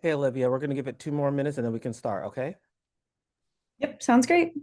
Hey, Olivia, we're going to give it 2 more minutes and then we can start, okay? Yep, sounds great.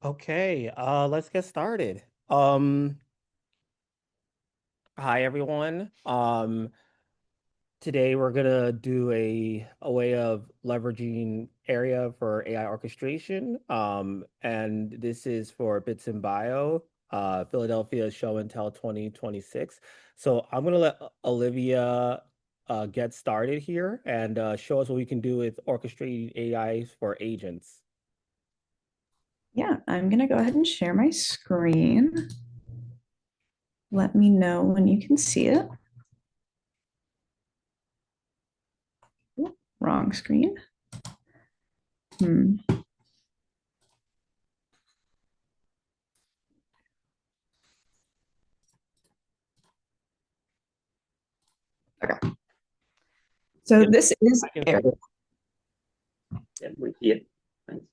Okay, let's get started. Hi everyone. Today we're gonna do a way of leveraging Airia for AI orchestration. And this is for Bits and Bio, Philadelphia Show and Tell 2026. So I'm gonna let Olivia get started here and show us what we can do with orchestrating AIs for agents. Yeah, I'm gonna go ahead and share my screen. Let me know when you can see it. Ooh, wrong screen. Hmm. Okay. So Yep, this is I can see Eric. it. Yeah, we see it. Thanks.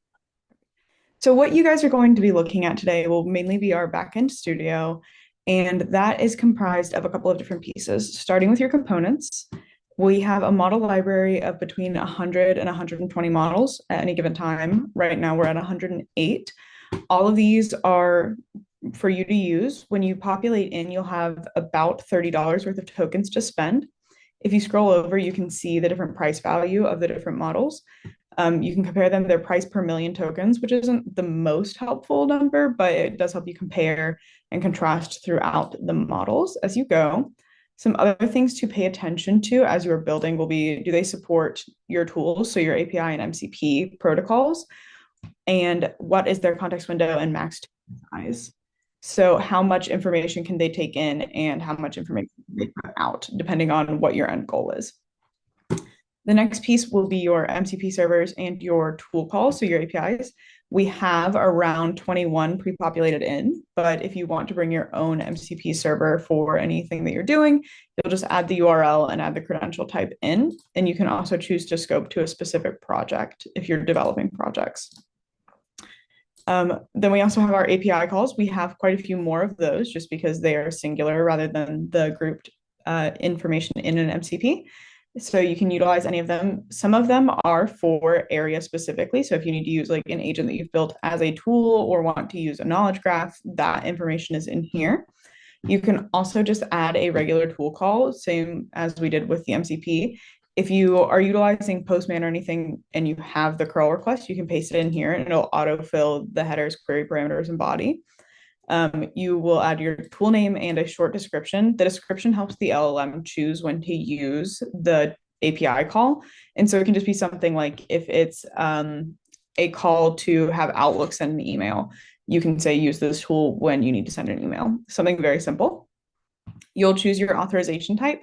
So what you guys are going to be looking at today will mainly be our backend studio, and that is comprised of a couple of different pieces. Starting with your components, we have a model library of between 100 and 120 models at any given time. Right now, we're at 108. All of these are for you to use. When you populate in, you'll have about $30 worth of tokens to spend. If you scroll over, you can see the different price value of the different models. You can compare them, their price per million tokens, which isn't the most helpful number, but it does help you compare and contrast throughout the models as you go. Some other things to pay attention to as you're building will be, do they support your tools, so your API and MCP protocols? And what is their context window and max size? So how much information can they take in and how much information can they put out, depending on what your end goal is. The next piece will be your MCP servers and your tool calls, so your APIs. We have around 21 pre-populated in, but if you want to bring your own MCP server for anything that you're doing, you'll just add the URL and add the credential type in. And you can also choose to scope to a specific project if you're developing projects. Then we also have our API calls. We have quite a few more of those just because they are singular rather than the grouped information in an MCP. So you can utilize any of them. Some of them are for area specifically. So if you need to use like an agent that you've built as a tool or want to use a knowledge graph, that information is in here. You can also just add a regular tool call, same as we did with the MCP. If you are utilizing Postman or anything and you have the curl request, you can paste it in here and it'll autofill the headers, query parameters, and body. You will add your tool name and a short description. The description helps the LLM choose when to use the API call. And so it can just be something like if it's a call to have Outlook send an email, you can say use this tool when you need to send an email. Something very simple. You'll choose your authorization type.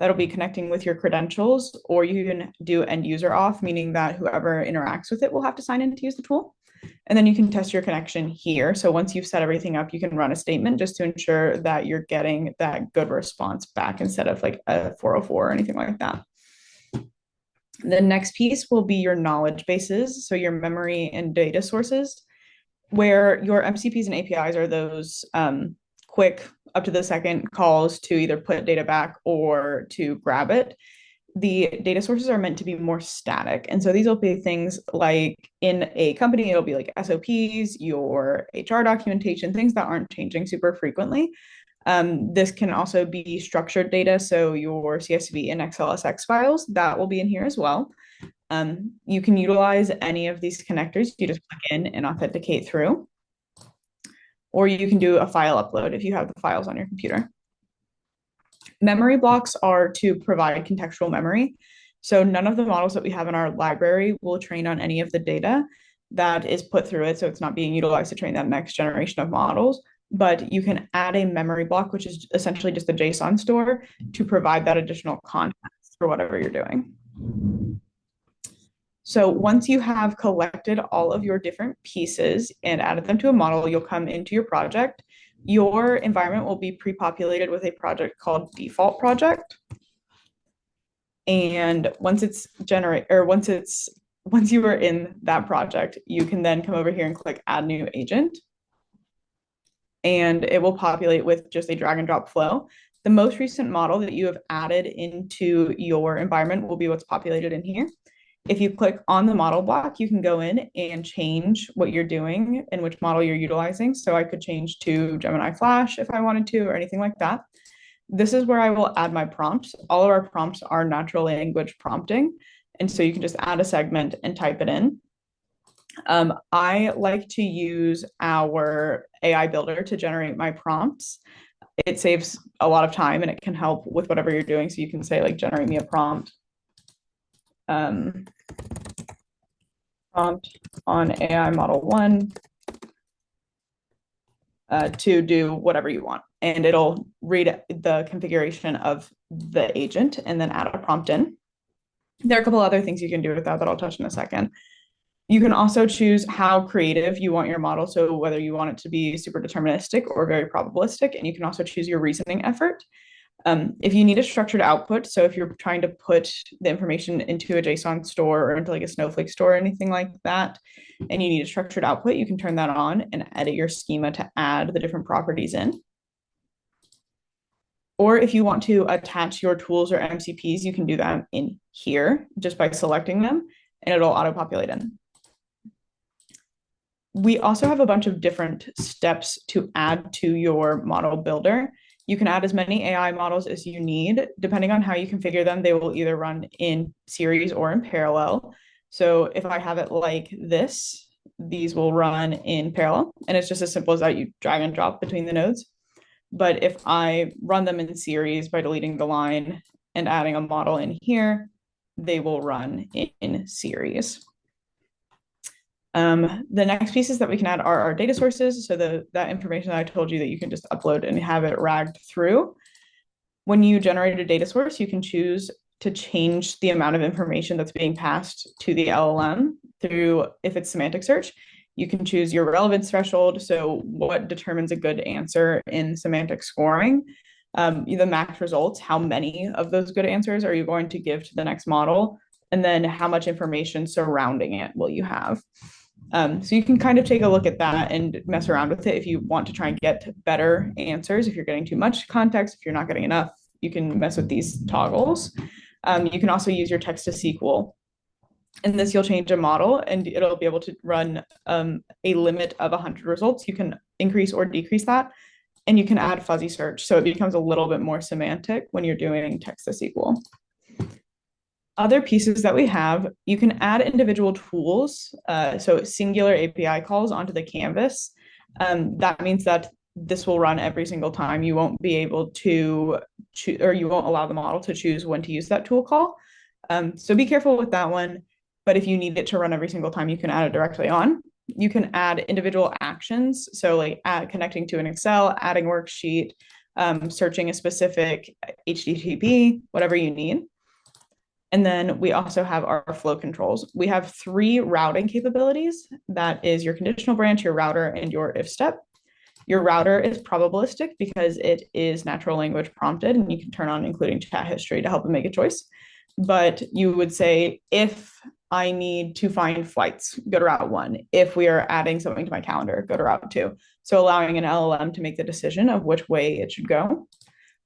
That'll be connecting with your credentials, or you can do end user auth, meaning that whoever interacts with it will have to sign in to use the tool. And then you can test your connection here. So once you've set everything up, you can run a statement just to ensure that you're getting that good response back instead of like a 404 or anything like that. The next piece will be your knowledge bases, so your memory and data sources, where your MCPs and APIs are those quick up to the second calls to either put data back or to grab it. The data sources are meant to be more static. And so these will be things like in a company, it'll be like SOPs, your HR documentation, things that aren't changing super frequently. This can also be structured data. So your CSV and XLSX files, that will be in here as well. You can utilize any of these connectors. You just plug in and authenticate through. Or you can do a file upload if you have the files on your computer. Memory blocks are to provide contextual memory. So none of the models that we have in our library will train on any of the data that is put through it. So it's not being utilized to train that next generation of models. But you can add a memory block, which is essentially just a JSON store, to provide that additional context for whatever you're doing. So once you have collected all of your different pieces and added them to a model, you'll come into your project. Your environment will be pre-populated with a project called default project. And once it's once you are in that project, you can then come over here and click add new agent. And it will populate with just a drag and drop flow. The most recent model that you have added into your environment will be what's populated in here. If you click on the model block, you can go in and change what you're doing and which model you're utilizing. So I could change to Gemini Flash if I wanted to, or anything like that. This is where I will add my prompts. All of our prompts are natural language prompting. And so you can just add a segment and type it in. I like to use our AI builder to generate my prompts. It saves a lot of time and it can help with whatever you're doing. So you can say like, generate me a prompt. Prompt on AI model 1 to do whatever you want. And it'll read the configuration of the agent and then add a prompt in. There are a couple other things you can do with that I'll touch in a second. You can also choose how creative you want your model. So whether you want it to be super deterministic or very probabilistic, and you can also choose your reasoning effort. If you need a structured output, so if you're trying to put the information into a JSON store or into like a Snowflake store or anything like that, and you need a structured output, you can turn that on and edit your schema to add the different properties in. Or if you want to attach your tools or MCPs, you can do that in here just by selecting them, and it'll auto-populate in. We also have a bunch of different steps to add to your model builder. You can add as many AI models as you need. Depending on how you configure them, they will either run in series or in parallel. So if I have it like this, these will run in parallel. And it's just as simple as that. You drag and drop between the nodes. But if I run them in series by deleting the line and adding a model in here, they will run in series. The next pieces that we can add are our data sources. So that information that I told you that you can just upload and have it ragged through. When you generate a data source, you can choose to change the amount of information that's being passed to the LLM through, if it's semantic search, you can choose your relevance threshold. So what determines a good answer in semantic scoring? The max results, how many of those good answers are you going to give to the next model? And then how much information surrounding it will you have? So you can kind of take a look at that and mess around with it if you want to try and get better answers. If you're getting too much context, if you're not getting enough, you can mess with these toggles. You can also use your text to SQL. In this, you'll change a model and it'll be able to run a limit of 100 results. You can increase or decrease that. And you can add fuzzy search. So it becomes a little bit more semantic when you're doing text to SQL. Other pieces that we have, you can add individual tools, so singular API calls onto the canvas. That means that this will run every single time. You won't be able to choose, or you won't allow the model to choose when to use that tool call. So be careful with that one. But if you need it to run every single time, you can add it directly on. You can add individual actions. So like connecting to an Excel, adding worksheet, searching a specific HTTP, whatever you need. And then we also have our flow controls. We have 3 routing capabilities. That is your conditional branch, your router, and your if step. Your router is probabilistic because it is natural language prompted, and you can turn on including chat history to help it make a choice. But you would say, if I need to find flights, go to route 1. If we are adding something to my calendar, go to route 2. So allowing an LLM to make the decision of which way it should go.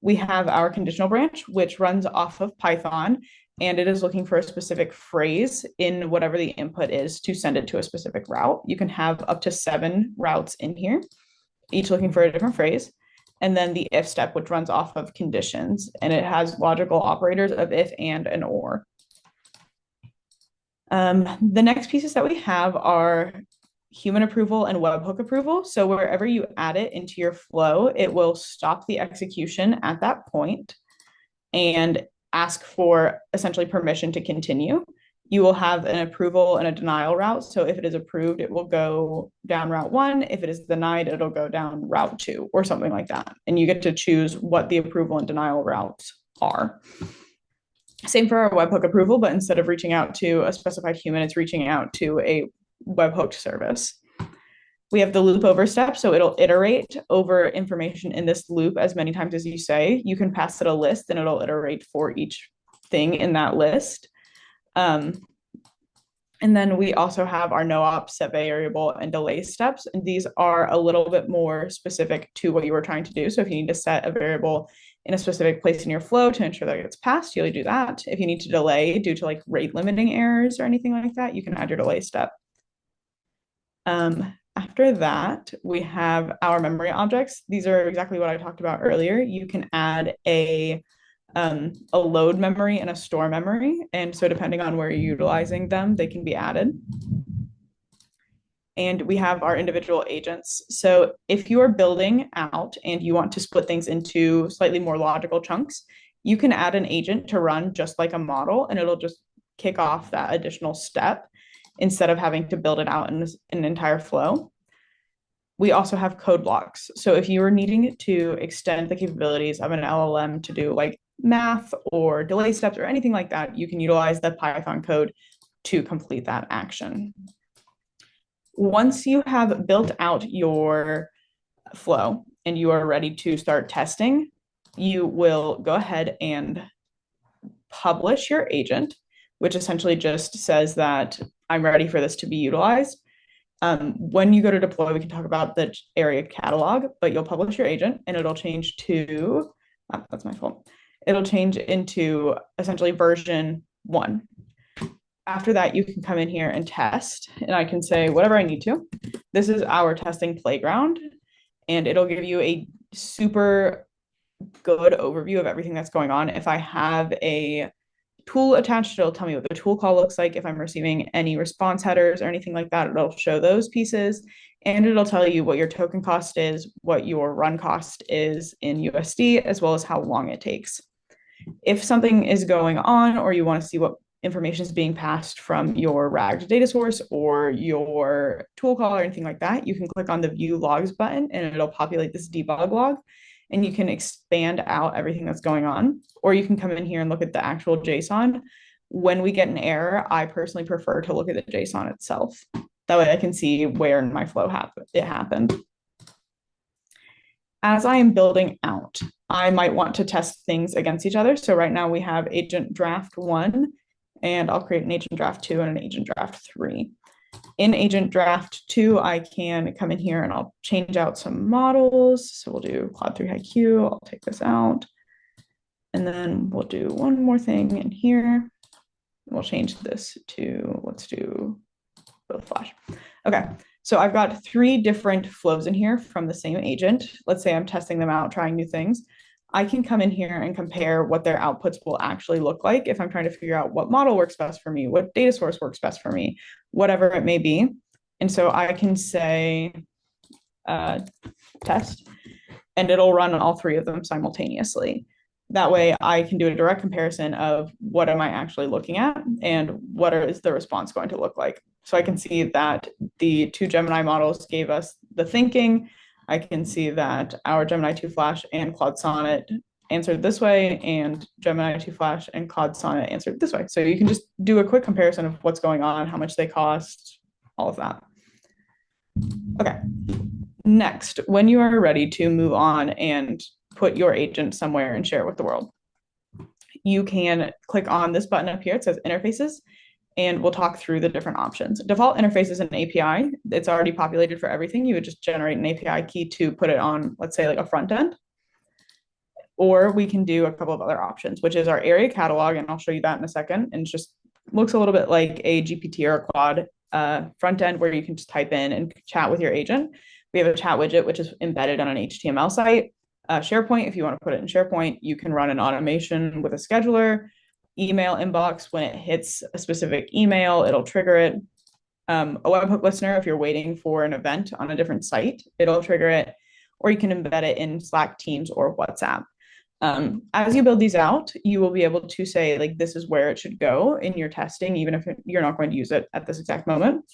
We have our conditional branch, which runs off of Python, and it is looking for a specific phrase in whatever the input is to send it to a specific route. You can have up to 7 routes in here, each looking for a different phrase. And then the if step, which runs off of conditions, and it has logical operators of if, and or. The next pieces that we have are human approval and webhook approval. So wherever you add it into your flow, it will stop the execution at that point and ask for essentially permission to continue. You will have an approval and a denial route. So if it is approved, it will go down route 1. If it is denied, it'll go down route 2 or something like that. And you get to choose what the approval and denial routes are. Same for our webhook approval, but instead of reaching out to a specified human, it's reaching out to a webhooked service. We have the loop over step, so it'll iterate over information in this loop as many times as you say. You can pass it a list and it'll iterate for each thing in that list. And then we also have our no-op, set variable, and delay steps. And these are a little bit more specific to what you were trying to do. So if you need to set a variable in a specific place in your flow to ensure that it gets passed, you'll do that. If you need to delay due to like rate limiting errors or anything like that, you can add your delay step. After that, we have our memory objects. These are exactly what I talked about earlier. You can add a load memory and a store memory. And so depending on where you're utilizing them, they can be added. And we have our individual agents. So if you are building out and you want to split things into slightly more logical chunks, you can add an agent to run just like a model, and it'll just kick off that additional step instead of having to build it out in an entire flow. We also have code blocks. So if you are needing to extend the capabilities of an LLM to do like math or delay steps or anything like that, you can utilize the Python code to complete that action. Once you have built out your flow and you are ready to start testing, you will go ahead and publish your agent, which essentially just says that I'm ready for this to be utilized. When you go to deploy, we can talk about the Airia catalog, but you'll publish your agent and it'll change to, that's my fault. It'll change into essentially version 1. After that, you can come in here and test, and I can say whatever I need to. This is our testing playground, and it'll give you a super good overview of everything that's going on. If I have a tool attached, it'll tell me what the tool call looks like. If I'm receiving any response headers or anything like that, it'll show those pieces, and it'll tell you what your token cost is, what your run cost is in USD, as well as how long it takes. If something is going on or you want to see what information is being passed from your RAG data source or your tool call or anything like that, you can click on the view logs button and it'll populate this debug log, and you can expand out everything that's going on, or you can come in here and look at the actual JSON. When we get an error, I personally prefer to look at the JSON itself. That way I can see where in my flow it happened. As I am building out, I might want to test things against each other. So right now we have agent draft 1, and I'll create an agent draft 2 and an agent draft 3. In agent draft 2, I can come in here and I'll change out some models. So we'll do Claude 3 HiQ. I'll take this out. And then we'll do one more thing in here. We'll change this to, let's do both Flash. Okay, So I've got three different flows in here from the same agent. Let's say I'm testing them out, trying new things. I can come in here and compare what their outputs will actually look like if I'm trying to figure out what model works best for me, what data source works best for me, whatever it may be. And so I can say test, and it'll run on all three of them simultaneously. That way I can do a direct comparison of what am I actually looking at and what is the response going to look like. So I can see that the two Gemini models gave us the thinking. I can see that our Gemini 2 Flash and Claude Sonnet answered this way, and Gemini 2 Flash and Claude Sonnet answered this way. So you can just do a quick comparison of what's going on, how much they cost, all of that. Okay. Next, when you are ready to move on and put your agent somewhere and share it with the world, you can click on this button up here. It says interfaces, and we'll talk through the different options. Default interface is an API. It's already populated for everything. You would just generate an API key to put it on, let's say, like a front end. Or we can do a couple of other options, which is our Airia catalog, and I'll show you that in a second. And it just looks a little bit like a GPT or a Claude front end where you can just type in and chat with your agent. We have a chat widget, which is embedded on an HTML site. SharePoint, if you want to put it in SharePoint, you can run an automation with a scheduler. Email inbox, when it hits a specific email, it'll trigger it. A webhook listener, if you're waiting for an event on a different site, it'll trigger it. Or you can embed it in Slack, Teams, or WhatsApp. As you build these out, you will be able to say, like, this is where it should go in your testing, even if you're not going to use it at this exact moment,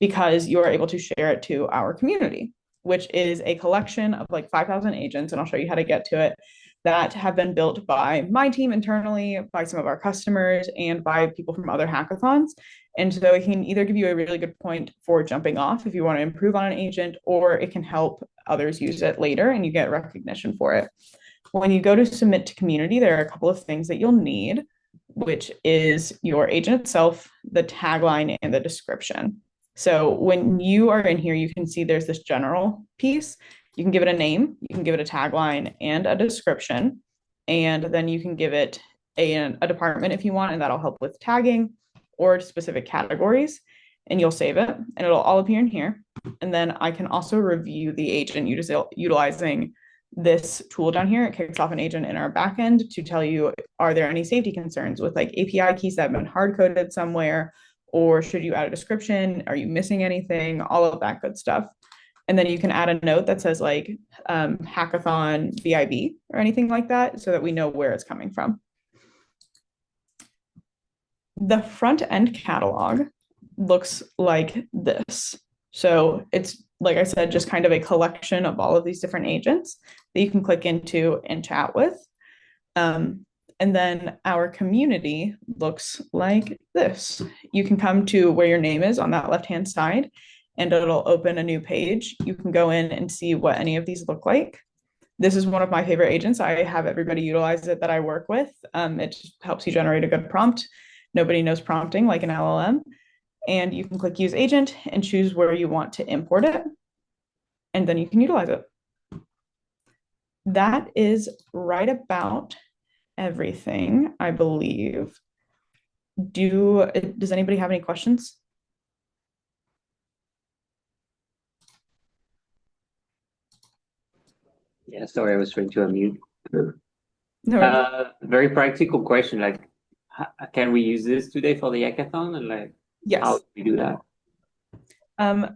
because you are able to share it to our community, which is a collection of like 5,000 agents, and I'll show you how to get to it, that have been built by my team internally, by some of our customers, and by people from other hackathons. And so it can either give you a really good point for jumping off if you want to improve on an agent, or it can help others use it later and you get recognition for it. When you go to submit to community, there are a couple of things that you'll need, which is your agent itself, the tagline, and the description. So when you are in here, you can see there's this general piece. You can give it a name, you can give it a tagline and a description, and then you can give it a department if you want, and that'll help with tagging or specific categories, and you'll save it, and it'll all appear in here. And then I can also review the agent utilizing this tool down here. It kicks off an agent in our backend to tell you, are there any safety concerns with like API keys that have been hard-coded somewhere, or should you add a description? Are you missing anything? All of that good stuff. And then you can add a note that says like hackathon VIB or anything like that, so that we know where it's coming from. The front end catalog looks like this. So it's, like I said, just kind of a collection of all of these different agents that you can click into and chat with. And then our community looks like this. You can come to where your name is on that left-hand side, and it'll open a new page. You can go in and see what any of these look like. This is one of my favorite agents. I have everybody utilize it that I work with. It just helps you generate a good prompt. Nobody knows prompting like an LLM. And you can click use agent and choose where you want to import it. And then you can utilize it. That is right about everything, I believe. Does anybody have any questions? Yeah, sorry, I was trying to unmute. No. Very practical question, like, can we use this today for the hackathon, and like, Yes. how do we do that?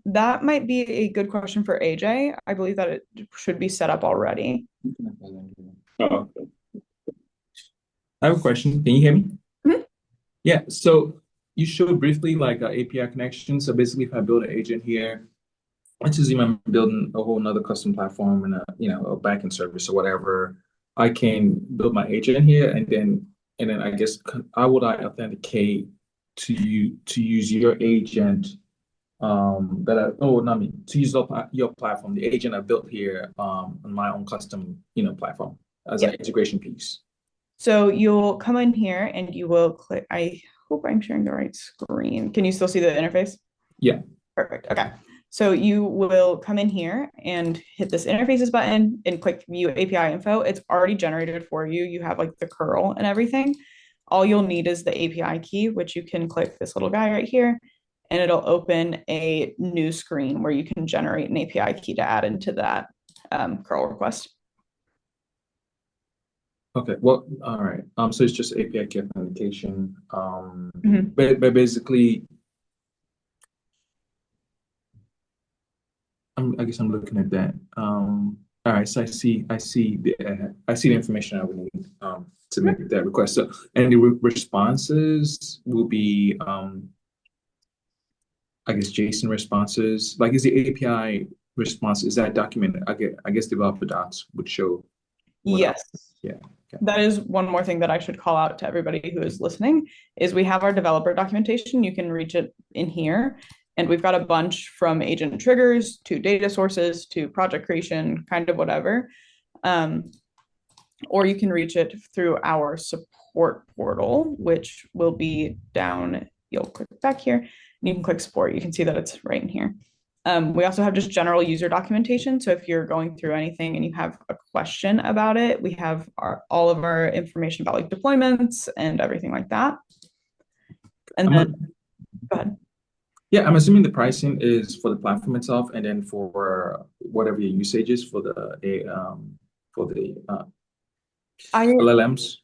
That might be a good question for AJ. I believe that it should be set up already. Oh, I have a question. Can you hear me? Mhm. Yeah. So you showed briefly like an API connection. So basically, if I build an agent here, let's just assume I'm building a whole nother custom platform and a backend service or whatever. I can build my agent here, and then I guess how would I authenticate to use your agent to use your platform, the agent I built here on my own custom platform as an integration piece. So you'll come in here and you will click. I hope I'm sharing the right screen. Can you still see the interface? Yeah. Perfect. Okay. So you will come in here and hit this interfaces button and click view API info. It's already generated for you. You have like the curl and everything. All you'll need is the API key, which you can click this little guy right here, and it'll open a new screen where you can generate an API key to add into that curl request. Okay, well, all right. So it's just API key authentication. Mhm. But basically, I guess I'm looking at that. All right, so I see the information I would need to make that request. So, and the responses will be I guess JSON responses. Like, is the API response, is that documented? I guess developer docs would show what Yes. yeah. Okay. That is one more thing that I should call out to everybody who is listening is we have our developer documentation. You can reach it in here. And we've got a bunch from agent triggers to data sources to project creation, kind of whatever. Or you can reach it through our support portal, which will be down. You'll click back here and you can click support. You can see that it's right in here. We also have just general user documentation. So if you're going through anything and you have a question about it, we have all of our information about like deployments and everything like that. And then, go ahead. Yeah, I'm assuming the pricing is for the platform itself, and then for whatever your usage is for the LLMs.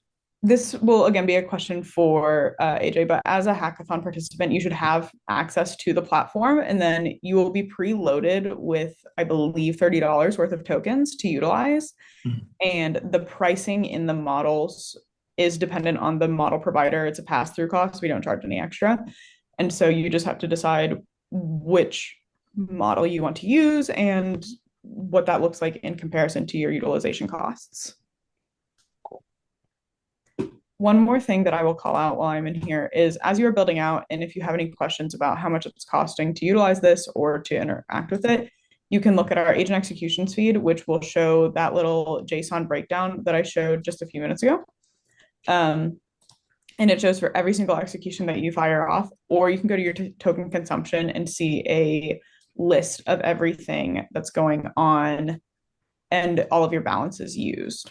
This will again be a question for AJ, but as a hackathon participant, you should have access to the platform, and then you will be preloaded with, I believe, $30 worth of tokens to utilize. Mhm. And the pricing in the models is dependent on the model provider. It's a pass-through cost. We don't charge any extra. And so you just have to decide which model you want to use and what that looks like in comparison to your utilization costs. One more thing that I will call out while I'm in here is as you are building out, and if you have any questions about how much it's costing to utilize this or to interact with it, you can look at our agent executions feed, which will show that little JSON breakdown that I showed just a few minutes ago. And it shows for every single execution that you fire off, or you can go to your token consumption and see a list of everything that's going on and all of your balances used.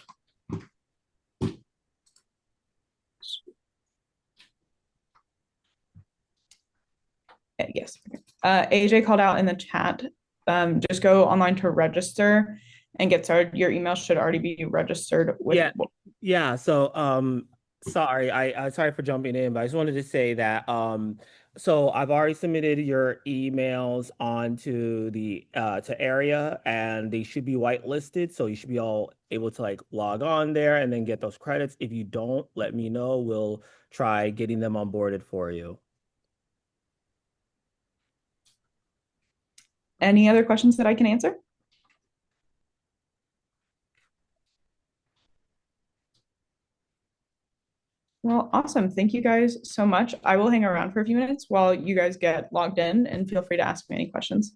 Yes. AJ called out in the chat. Just go online to register and get started. Your email should already be registered with. Yeah. So, sorry, I sorry for jumping in, but I just wanted to say that so I've already submitted your emails onto the to Airia, and they should be whitelisted, so you should be all able to like log on there and then get those credits. If you don't, let me know. We'll try getting them onboarded for you. Any other questions that I can answer? Well, awesome. Thank you guys so much. I will hang around for a few minutes while you guys get logged in and feel free to ask me any questions.